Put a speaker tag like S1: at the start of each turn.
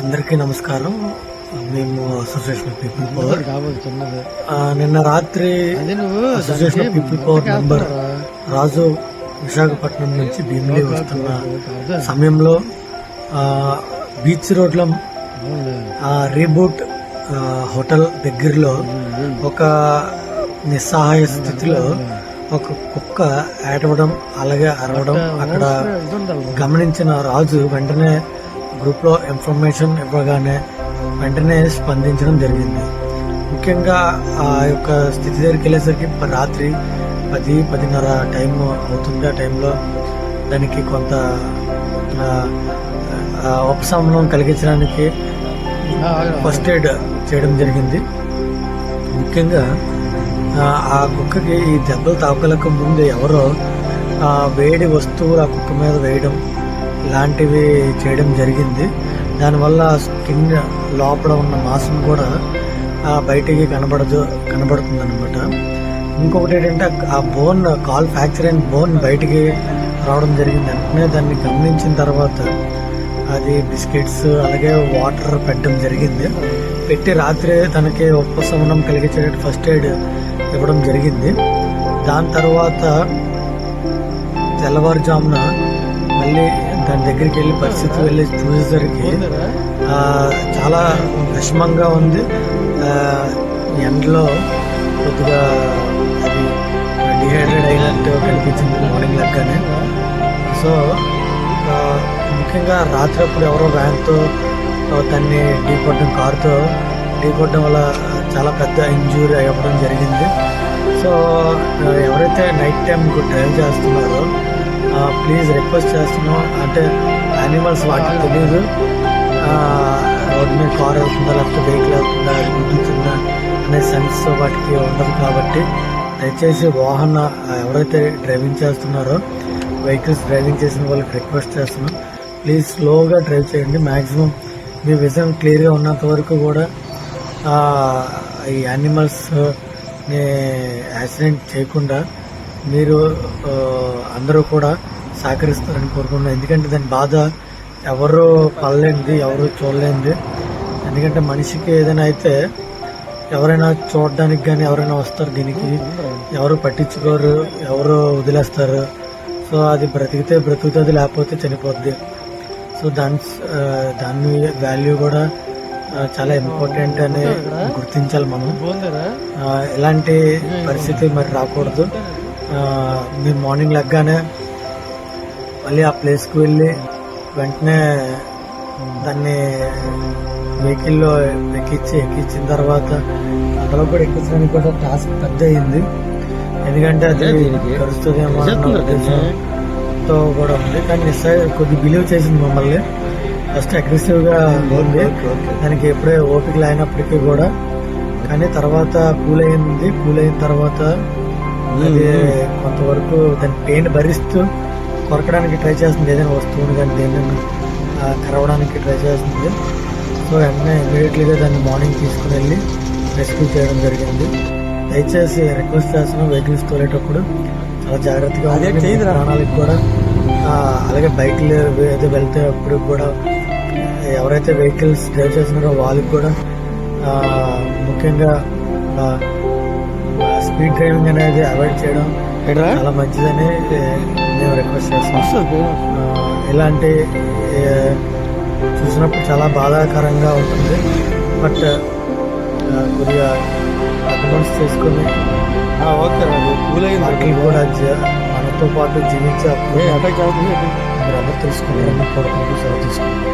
S1: అందరికీ నమస్కారం. మేము అసోసియేషన్ ఆఫ్ పీపుల్ పవర్ నిన్న రాత్రి association of people power member Raju Visakhapatnam నుంచి భీమిలి వస్తున్న సమయంలో బీచ్ రోడ్లో రీబూట్ హోటల్ దగ్గరలో ఒక నిస్సహాయ స్థితిలో ఒక కుక్క ఏడవడం అలాగే అరవడం అక్కడ గమనించిన రాజు వెంటనే గ్రూప్ లో ఇన్ఫర్మేషన్ ఇవ్వగానే వెంటనే స్పందించడం జరిగింది. ముఖ్యంగా ఆ యొక్క స్థితి దగ్గరికి వెళ్ళేసరికి రాత్రి 10-10:30 టైం అవుతుంది. ఆ టైంలో దానికి కొంత ఉపశమనం కలిగించడానికి ఫస్ట్ ఎయిడ్ చేయడం జరిగింది. ముఖ్యంగా ఆ కుక్కకి ఈ దెబ్బలు తాకలకు ముందు ఎవరో వేడి వస్తువులు ఆ కుక్క మీద వేయడం ఇలాంటివి చేయడం జరిగింది. దానివల్ల స్కిన్ లోపల ఉన్న మాంసం కూడా బయటికి కనబడుతుంది అనమాట. ఇంకొకటి ఏంటంటే ఆ బోన్ కాల్ ఫ్రాక్చర్ అయిన బోన్ బయటికి రావడం జరిగింది. వెంటనే దాన్ని గమనించిన తర్వాత అది బిస్కెట్స్ అలాగే వాటర్ పెట్టడం జరిగింది. పెట్టి రాత్రి తనకి ఉపశమనం కలిగించేటట్టు ఫస్ట్ ఎయిడ్ ఇవ్వడం జరిగింది. దాని తర్వాత తెల్లవారుజామున మళ్ళీ దాని దగ్గరికి వెళ్ళి పరిస్థితి వెళ్ళి చూసేసరికి చాలా విషమంగా ఉంది. ఎండలో కొద్దిగా అది డిహైడ్రేట్ అయినట్టు కనిపించింది మార్నింగ్ లెక్కనే. సో ముఖ్యంగా రాత్రి అప్పుడు ఎవరో వ్యాన్తో దాన్ని ఢీకొట్టడం, కారుతో ఢీకొట్టడం వల్ల చాలా పెద్ద ఇంజూరీ అవ్వడం జరిగింది. సో ఎవరైతే నైట్ టైం డ్రైవ్ చేస్తున్నారో ప్లీజ్ రిక్వెస్ట్ చేస్తున్నాం. అంటే యానిమల్స్ వాటికి తెలియదు రోడ్ మీద కార్ అవుతుందా లేకపోతే వెహికల్ అవుతుందా గుద్దుతుందా అనే సెన్స్ వాటికి ఉండదు. కాబట్టి దయచేసి వాహన ఎవరైతే డ్రైవింగ్ చేస్తున్నారో వెహికల్స్ డ్రైవింగ్ చేసిన వాళ్ళకి రిక్వెస్ట్ చేస్తున్నాం, ప్లీజ్ స్లోగా డ్రైవ్ చేయండి. మ్యాక్సిమం మీ విజన్ క్లియర్గా ఉన్నంత వరకు కూడా ఈ యానిమల్స్ని యాక్సిడెంట్ చేయకుండా మీరు అందరూ కూడా సహకరిస్తారని కోరుకుంటున్నాను. ఎందుకంటే దాని బాధ ఎవరు పడలేనిది, ఎవరు చూడలేనిది. ఎందుకంటే మనిషికి ఏదైనా అయితే ఎవరైనా చూడడానికి కానీ ఎవరైనా వస్తారు, దీనికి ఎవరు పట్టించుకోరు, ఎవరు వదిలేస్తారు. సో అది బ్రతుకుతుంది లేకపోతే చనిపోద్ది. సో దాని వాల్యూ కూడా చాలా ఇంపార్టెంట్ అని గుర్తించాలి మనం. ఇలాంటి పరిస్థితి మరి రాకూడదు. మీరు మార్నింగ్ లెగ్గానే మళ్ళీ ఆ ప్లేస్కి వెళ్ళి వెంటనే దాన్ని వెహికల్లో ఎక్కించిన తర్వాత అందులో కూడా ఎక్కించడానికి కూడా టాస్క్ పెద్ద అయింది. ఎందుకంటే అది కలుస్తుందేమో అన్న ఉద్దేశంతో కూడా ఉంది. కానీ కొద్ది బిలీవ్ చేసింది మమ్మల్ని. ఫస్ట్ అగ్రెసివ్గా ఉంది, దానికి ఎప్పుడే ఓపిక లేనప్పటికీ కూడా. కానీ తర్వాత కూల్ అయిన తర్వాత అది కొంతవరకు దాని పెయిన్ భరిస్తూ కొరకడానికి ట్రై చేస్తుంది, ఏదైనా వస్తువుని కానీ దేనిని కరవడానికి ట్రై చేస్తుంది. సో వెంటనే ఇమీడియట్లీగా దాన్ని మార్నింగ్ తీసుకుని వెళ్ళి రెస్క్యూ చేయడం జరిగింది. దయచేసి రిక్వెస్ట్ చేస్తున్నాం, వెహికల్స్ తోలేటప్పుడు చాలా జాగ్రత్తగా ప్రాణాలకు కూడా అలాగే బైక్లు ఏదో వెళ్తేటప్పుడు కూడా ఎవరైతే వెహికల్స్ డ్రైవ్ చేస్తున్నారో వాళ్ళకి కూడా ముఖ్యంగా స్పీడ్ డ్రైవింగ్ అనేది అవాయిడ్ చేయడం చాలా మంచిదని మేము రిక్వెస్ట్ చేస్తాం. ఇలాంటి చూసినప్పుడు చాలా బాధాకరంగా ఉంటుంది. బట్ కొద్దిగా అడ్వాన్స్ చేసుకుని వాటిని కూడా మనతో పాటు జీవించే అప్పుడు మీరు అందరూ తెలుసుకుంటారని కోరుకుంటూ సెలవు తీసుకుంటాం.